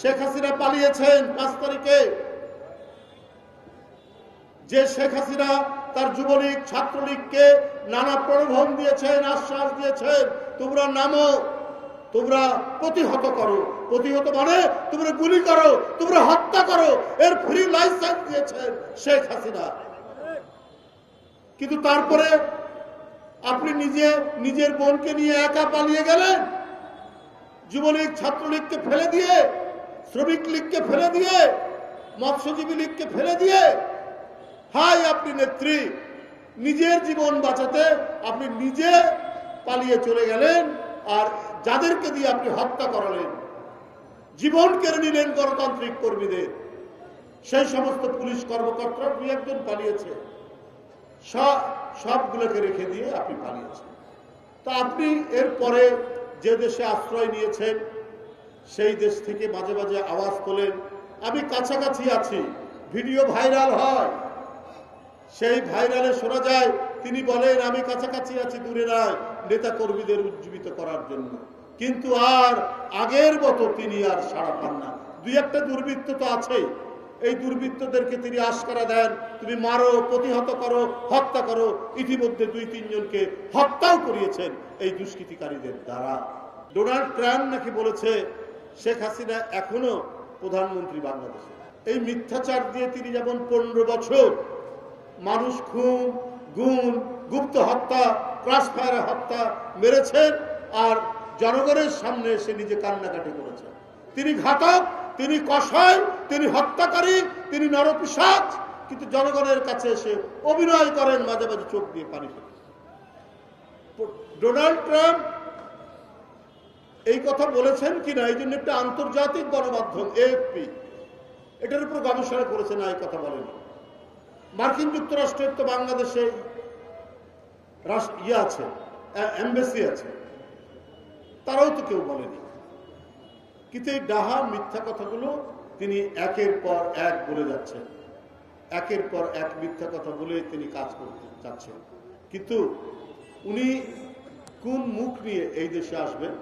শেখ হাসিনা পালিয়েছেন 5 তারিখে। যে শেখ হাসিনা তার যুবলীগ ছাত্রলীগকে নানা প্রলোভন দিয়েছেন, আশ্বাস দিয়েছেন, তোমরা নামো, তোমরা প্রতিহত করো। প্রতিহত মানে তোমরা গুলি করো, তোমরা হত্যা করো, এর ফ্রি লাইসেন্স দিয়েছেন শেখ হাসিনা। কিন্তু তারপরে আপনি নিজের বোনকে নিয়ে একা পালিয়ে গেলেন, যুবলীগ ছাত্রলীগকে ফেলে দিয়ে, শ্রমিক লীগকে ফেলে দিয়ে, মৎস্যজীবী লীগকে ফেলে দিয়ে। হাই আপনি নেত্রী, নিজের জীবন বাঁচাতে আপনি নিজে পালিয়ে চলে গেলেন, আর যাদেরকে দিয়ে আপনি হত্যা করালেন, জীবন কেড়ে নিলেন গণতান্ত্রিক কর্মীদের। সেই সমস্ত পুলিশ কর্মকর্তা 2-1 জন পালিয়েছে, সবগুলোকে রেখে দিয়ে আপনি পালিয়েছেন। তা আপনি এরপরে যে দেশে আশ্রয় নিয়েছেন সেই দেশ থেকে মাঝে মাঝে আওয়াজ তোলেন, আমি কাছাকাছি আছি, ভিডিও ভাইরাল হয়। সেই ভাইরালে শোনা যায় তিনি বলেন আমি কাছাকাছি আছি, দূরে নয়, নেতা কর্মীদের উজ্জীবিত করার জন্য। কিন্তু আর আগের মতো তিনি আর সাড়া পান না। 2-1টা দুর্বৃত্ত তো আছেই, এই দুর্বৃত্তদেরকে তিনি আশকারা দেন, তুমি মারো, প্রতিহত করো, হত্যা করো। ইতিমধ্যে 2-3 জনকে হত্যাও করিয়েছেন এই দুষ্কৃতিকারীদের দ্বারা। ডোনাল্ড ট্রাম্প নাকি বলেছে শেখ হাসিনা এখনো প্রধানমন্ত্রী বাংলাদেশে। এই মিথ্যাচার দিয়ে তিনি যেমন 15 বছর মানুষ খুন, গুম, গুপ্ত হত্যা, ক্রাস ফায়ারে হত্যা মেরেছেন, আর জনগণের সামনে এসে নিজে কান্নাকাটি করেছেন। তিনি ঘাতক, তিনি কসাই, তিনি হত্যাকারী, তিনি নরপিশাচ, কিন্তু জনগণের কাছে এসে অভিনয় করেন, মাঝে মাঝে চোখ দিয়ে পানি ফেলে। ডোনাল্ড ট্রাম্প এই কথা বলেছেন কিনা এই জন্য একটা আন্তর্জাতিক গণমাধ্যম AFP এটার উপর গবেষণা করেছে না, এই কথা বলেন। মার্কিন যুক্তরাষ্ট্রের তো বাংলাদেশে আছে, এমবেসি আছে, তারাও তো কেউ বলেনি। কিন্তু এই ডাহা মিথ্যা কথাগুলো তিনি একের পর এক বলে যাচ্ছেন, একের পর এক মিথ্যা কথা বলে তিনি কাজ করতে চাচ্ছেন। কিন্তু উনি কোন মুখ নিয়ে এই দেশে আসবেন